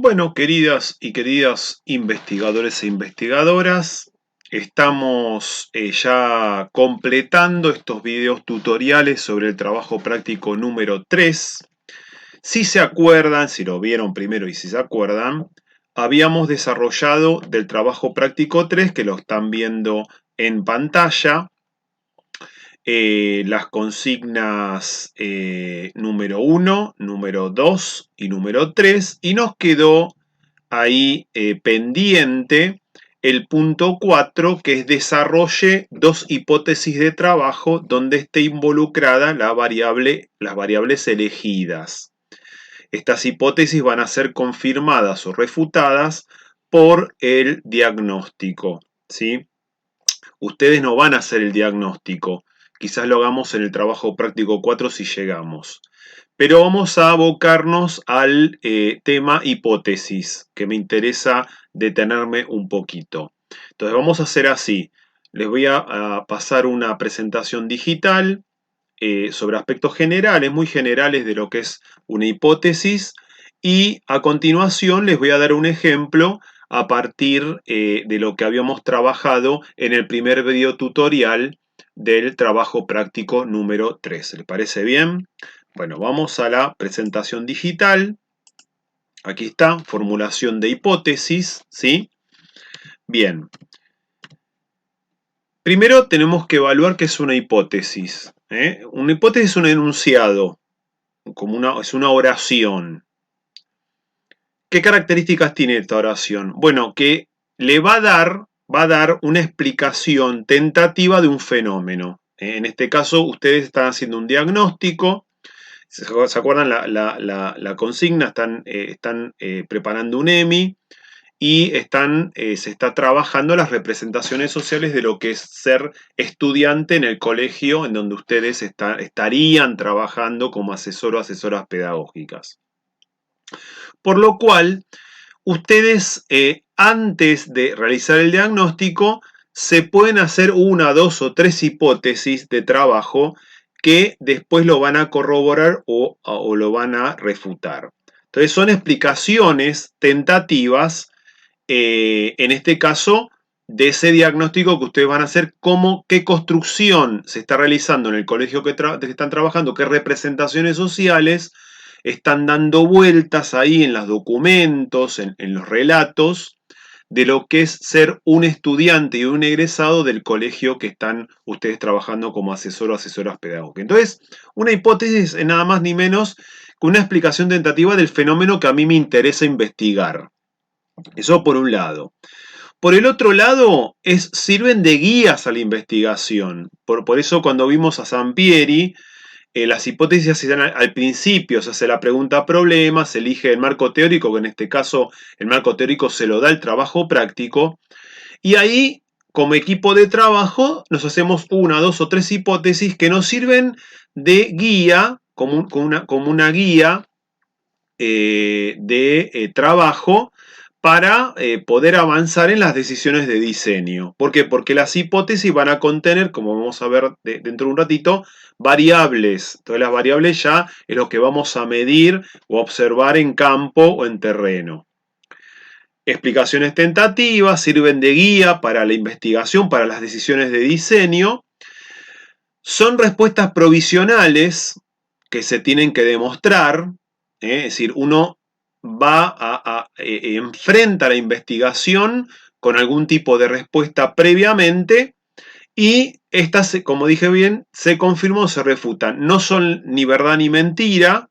Bueno, queridas y queridas investigadores e investigadoras, estamos ya completando estos videos tutoriales sobre el trabajo práctico número 3. Si se acuerdan, si lo vieron primero y si se acuerdan, habíamos desarrollado del trabajo práctico 3, que lo están viendo en pantalla, las consignas número 1, número 2 y número 3, y nos quedó ahí pendiente el punto 4, que es desarrolle dos hipótesis de trabajo donde esté involucrada las variables elegidas. Estas hipótesis van a ser confirmadas o refutadas por el diagnóstico, ¿sí? Ustedes no van a hacer el diagnóstico, quizás lo hagamos en el trabajo práctico 4 si llegamos. Pero vamos a abocarnos al tema hipótesis, que me interesa detenerme un poquito. Entonces vamos a hacer así. Les voy a pasar una presentación digital sobre aspectos generales, muy generales de lo que es una hipótesis. Y a continuación les voy a dar un ejemplo a partir de lo que habíamos trabajado en el primer video tutorial del trabajo práctico número 3. ¿Les parece bien? Bueno, vamos a la presentación digital. Aquí está, formulación de hipótesis, ¿sí? Bien. Primero tenemos que evaluar qué es una hipótesis. Una hipótesis es un enunciado, es una oración. ¿Qué características tiene esta oración? Bueno, que le va a dar una explicación tentativa de un fenómeno. En este caso, ustedes están haciendo un diagnóstico. ¿Se acuerdan la consigna? Están preparando un EMI y se está trabajando las representaciones sociales de lo que es ser estudiante en el colegio en donde ustedes estarían trabajando como asesor o asesoras pedagógicas. Por lo cual, ustedes antes de realizar el diagnóstico se pueden hacer una, dos o tres hipótesis de trabajo que después lo van a corroborar o lo van a refutar. Entonces son explicaciones tentativas, en este caso, de ese diagnóstico que ustedes van a hacer, qué construcción se está realizando en el colegio que están trabajando, qué representaciones sociales están dando vueltas ahí en los documentos, en los relatos, de lo que es ser un estudiante y un egresado del colegio que están ustedes trabajando como asesor o asesoras pedagógicas. Entonces, una hipótesis es nada más ni menos que una explicación tentativa del fenómeno que a mí me interesa investigar. Eso por un lado. Por el otro lado, sirven de guías a la investigación. Por eso cuando vimos a Sampieri, las hipótesis se dan al principio, se hace la pregunta problema, se elige el marco teórico, que en este caso el marco teórico se lo da el trabajo práctico, y ahí, como equipo de trabajo, nos hacemos una, dos o tres hipótesis que nos sirven de guía, como una guía de trabajo para poder avanzar en las decisiones de diseño. ¿Por qué? Porque las hipótesis van a contener, como vamos a ver dentro de un ratito, variables. Entonces las variables ya es lo que vamos a medir o observar en campo o en terreno. Explicaciones tentativas sirven de guía para la investigación, para las decisiones de diseño. Son respuestas provisionales que se tienen que demostrar, es decir, uno enfrenta la investigación con algún tipo de respuesta previamente y estas, como dije bien, se confirman o se refutan. No son ni verdad ni mentira,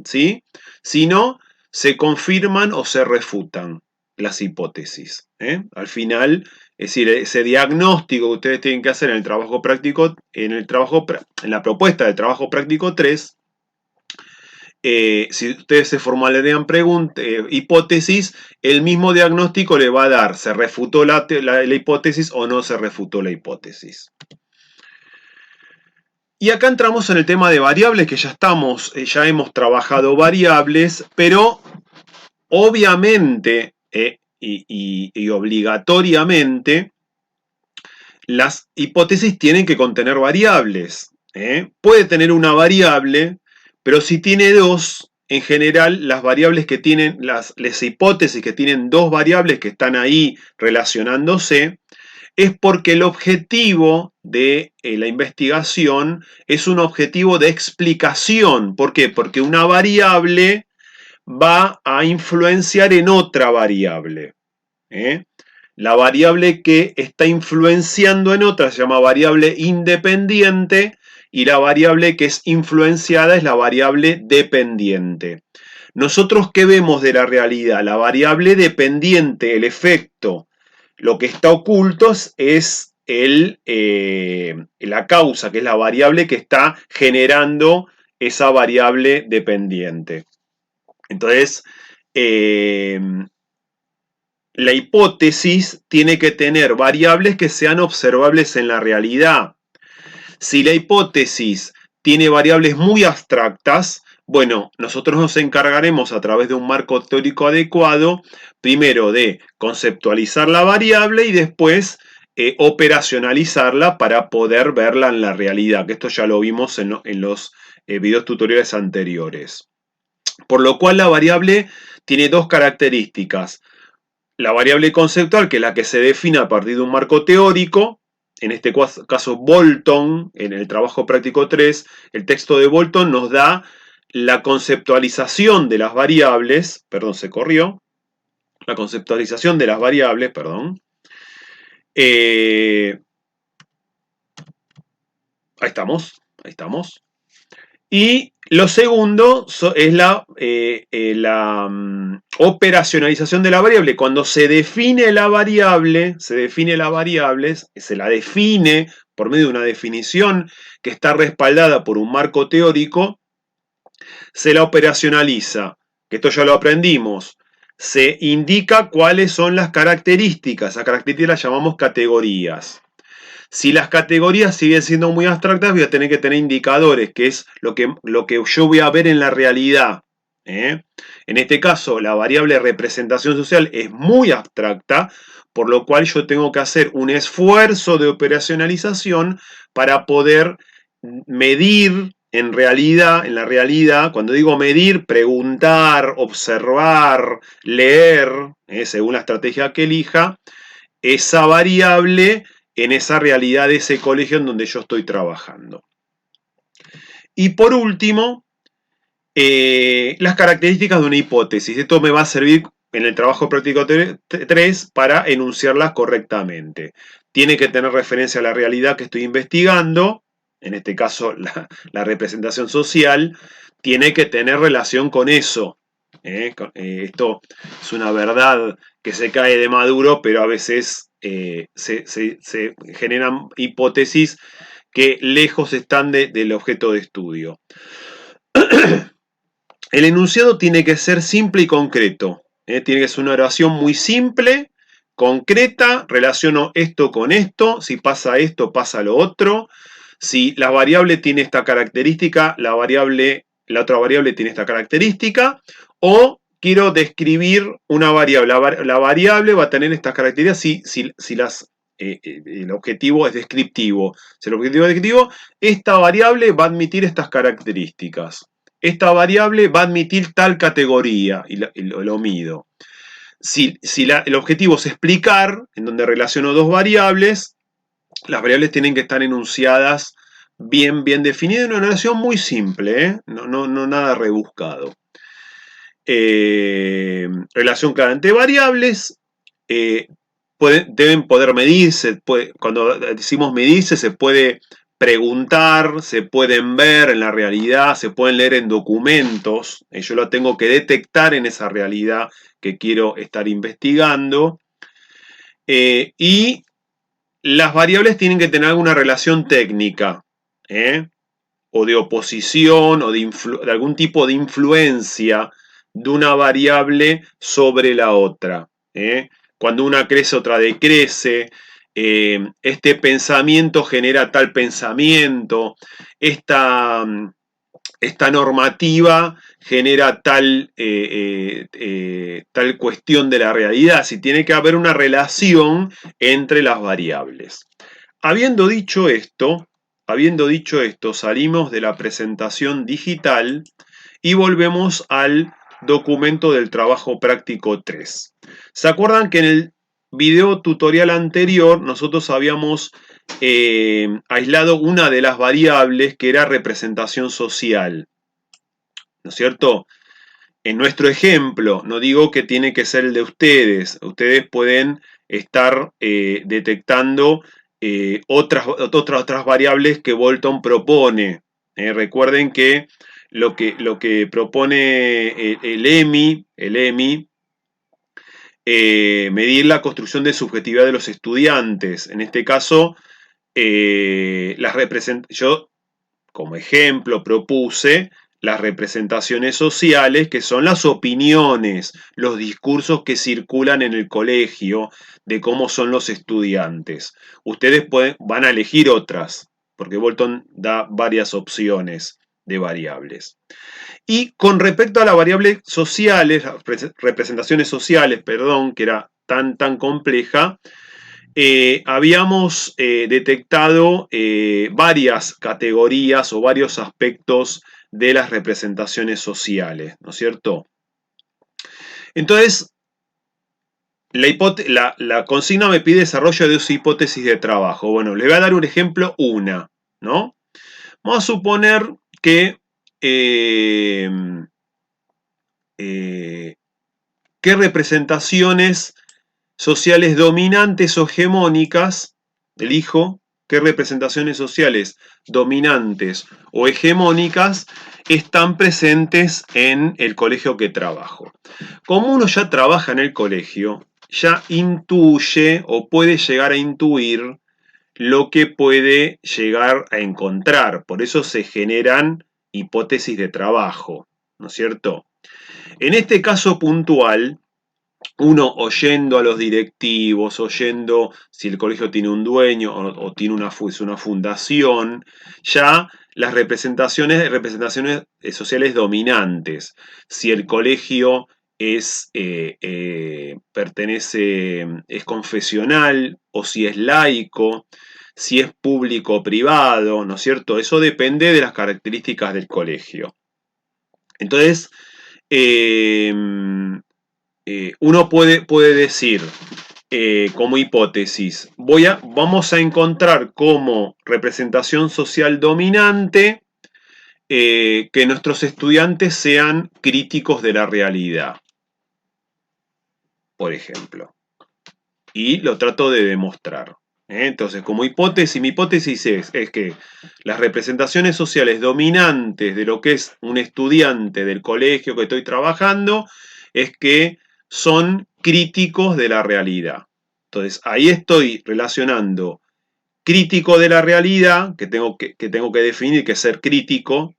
¿sí? Sino se confirman o se refutan las hipótesis. Al final, es decir, ese diagnóstico que ustedes tienen que hacer en el trabajo práctico, en la propuesta de trabajo práctico 3, si ustedes se formularían hipótesis, el mismo diagnóstico le va a dar, ¿se refutó la hipótesis o no se refutó la hipótesis? Y acá entramos en el tema de variables, que ya hemos trabajado variables, pero obviamente y obligatoriamente las hipótesis tienen que contener variables. Puede tener una variable, pero si tiene dos, en general, las variables que tienen, las hipótesis que tienen dos variables que están ahí relacionándose, es porque el objetivo de la investigación es un objetivo de explicación. ¿Por qué? Porque una variable va a influenciar en otra variable. La variable que está influenciando en otra se llama variable independiente y la variable que es influenciada es la variable dependiente. Nosotros, ¿qué vemos de la realidad? La variable dependiente, el efecto. Lo que está oculto es la causa, que es la variable que está generando esa variable dependiente. Entonces, la hipótesis tiene que tener variables que sean observables en la realidad. Si la hipótesis tiene variables muy abstractas, bueno, nosotros nos encargaremos a través de un marco teórico adecuado, primero de conceptualizar la variable y después operacionalizarla para poder verla en la realidad, que esto ya lo vimos en los videos tutoriales anteriores. Por lo cual la variable tiene dos características. La variable conceptual, que es la que se define a partir de un marco teórico, en este caso Bolton, en el trabajo práctico 3, el texto de Bolton nos da la conceptualización de las variables, perdón, se corrió, la conceptualización de las variables, perdón. Ahí estamos. Y lo segundo es la operacionalización de la variable. Cuando se define la variable, se la define por medio de una definición que está respaldada por un marco teórico, se la operacionaliza, que esto ya lo aprendimos. Se indica cuáles son las características, a características las llamamos categorías. Si las categorías siguen siendo muy abstractas, voy a tener que tener indicadores, que es lo que yo voy a ver en la realidad. En este caso, la variable representación social es muy abstracta, por lo cual yo tengo que hacer un esfuerzo de operacionalización para poder medir en la realidad, cuando digo medir, preguntar, observar, leer, según la estrategia que elija, esa variable en esa realidad de ese colegio en donde yo estoy trabajando. Y por último, las características de una hipótesis. Esto me va a servir en el trabajo práctico 3 para enunciarlas correctamente. Tiene que tener referencia a la realidad que estoy investigando, en este caso la representación social, tiene que tener relación con eso. Esto es una verdad que se cae de maduro, pero a veces se generan hipótesis que lejos están del objeto de estudio. El enunciado tiene que ser simple y concreto. Tiene que ser una oración muy simple, concreta, relaciono esto con esto, si pasa esto, pasa lo otro. Si la variable tiene esta característica, la otra variable tiene esta característica, o quiero describir una variable. La variable va a tener estas características si el objetivo es descriptivo. Si el objetivo es descriptivo, esta variable va a admitir estas características. Esta variable va a admitir tal categoría y lo mido. Si el objetivo es explicar, en donde relaciono dos variables, las variables tienen que estar enunciadas bien definidas en una relación muy simple, no nada rebuscado. Relación clara entre variables, deben poder medirse, cuando decimos medirse se puede preguntar, se pueden ver en la realidad, se pueden leer en documentos, yo lo tengo que detectar en esa realidad que quiero estar investigando, y las variables tienen que tener alguna relación técnica, o de oposición, o de algún tipo de influencia de una variable sobre la otra. Cuando una crece, otra decrece. Este pensamiento genera tal pensamiento. Esta normativa genera tal cuestión de la realidad. Si tiene que haber una relación entre las variables. Habiendo dicho esto, salimos de la presentación digital y volvemos al documento del trabajo práctico 3. ¿Se acuerdan que en el video tutorial anterior nosotros habíamos aislado una de las variables que era representación social? ¿No es cierto? En nuestro ejemplo, no digo que tiene que ser el de ustedes, ustedes pueden estar detectando otras variables que Bolton propone. Recuerden que lo que propone el EMI, medir la construcción de subjetividad de los estudiantes. En este caso, yo como ejemplo propuse las representaciones sociales, que son las opiniones, los discursos que circulan en el colegio de cómo son los estudiantes. Ustedes van a elegir otras, porque Bolton da varias opciones de variables. Y con respecto a la variable sociales, representaciones sociales, perdón, que era tan compleja, habíamos detectado varias categorías o varios aspectos de las representaciones sociales, ¿no es cierto? Entonces, la consigna me pide desarrollo de dos hipótesis de trabajo. Bueno, les voy a dar un ejemplo, ¿no? Vamos a suponer que qué representaciones sociales dominantes o hegemónicas, elijo qué representaciones sociales dominantes o hegemónicas están presentes en el colegio que trabajo. Como uno ya trabaja en el colegio, ya intuye o puede llegar a intuir lo que puede llegar a encontrar. Por eso se generan hipótesis de trabajo, ¿no es cierto? En este caso puntual, uno oyendo a los directivos, oyendo si el colegio tiene un dueño o tiene una fundación, ya las representaciones sociales dominantes. Si el colegio pertenece, es confesional o si es laico, si es público o privado, ¿no es cierto? Eso depende de las características del colegio. Entonces, uno puede decir como hipótesis, vamos a encontrar como representación social dominante que nuestros estudiantes sean críticos de la realidad, por ejemplo. Y lo trato de demostrar. Entonces, como hipótesis, mi hipótesis es que las representaciones sociales dominantes de lo que es un estudiante del colegio que estoy trabajando es que son críticos de la realidad. Entonces, ahí estoy relacionando crítico de la realidad, que tengo que definir que es ser crítico,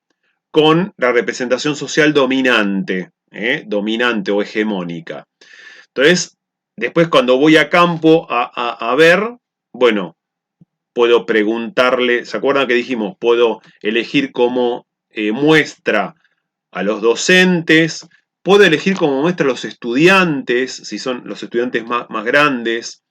con la representación social dominante, dominante o hegemónica. Entonces, después cuando voy a campo a ver, bueno, puedo preguntarle, ¿se acuerdan que dijimos? Puedo elegir como muestra a los docentes, puedo elegir como muestra a los estudiantes, si son los estudiantes más grandes,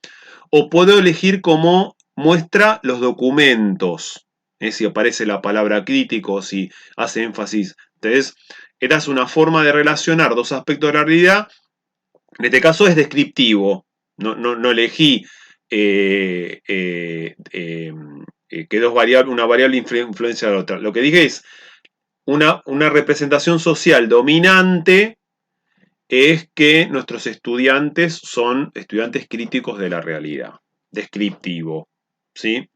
o puedo elegir como muestra los documentos, si aparece la palabra crítico, si hace énfasis. Entonces, esta es una forma de relacionar dos aspectos de la realidad. En este caso es descriptivo, no elegí que una variable influencia a la otra. Lo que dije es una representación social dominante es que nuestros estudiantes son estudiantes críticos de la realidad. Descriptivo, ¿sí?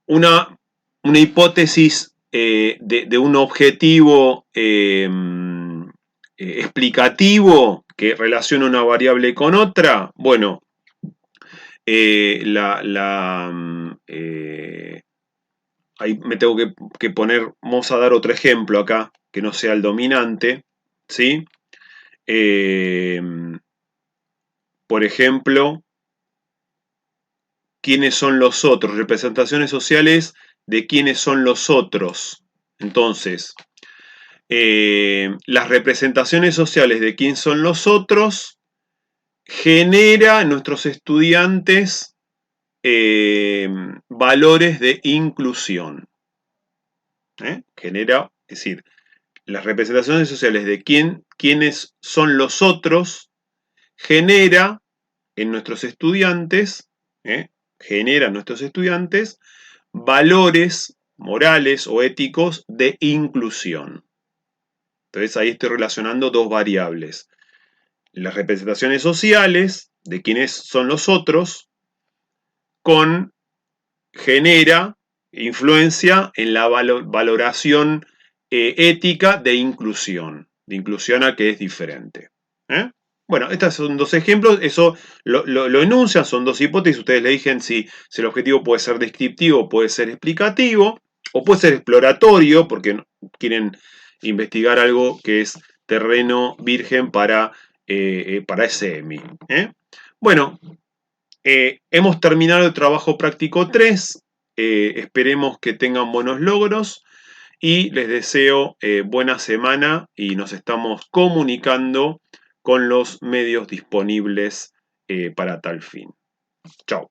Una hipótesis de un objetivo explicativo que relaciona una variable con otra, bueno, ahí me tengo que poner, vamos a dar otro ejemplo acá, que no sea el dominante, ¿sí? Por ejemplo, ¿quiénes son los otros? Representaciones sociales de quiénes son los otros. Entonces, las representaciones sociales de quién son los otros genera en nuestros estudiantes valores de inclusión. Genera, es decir, las representaciones sociales de quiénes son los otros, genera en nuestros estudiantes, valores morales o éticos de inclusión. Entonces ahí estoy relacionando dos variables. Las representaciones sociales de quiénes son los otros con genera influencia en la valoración ética de inclusión a que es diferente. Bueno, estos son dos ejemplos, eso lo enuncian, son dos hipótesis, ustedes le dicen si el objetivo puede ser descriptivo, puede ser explicativo, o puede ser exploratorio, porque quieren investigar algo que es terreno virgen para SEMI. Bueno, hemos terminado el trabajo práctico 3, esperemos que tengan buenos logros y les deseo buena semana y nos estamos comunicando con los medios disponibles para tal fin. Chao.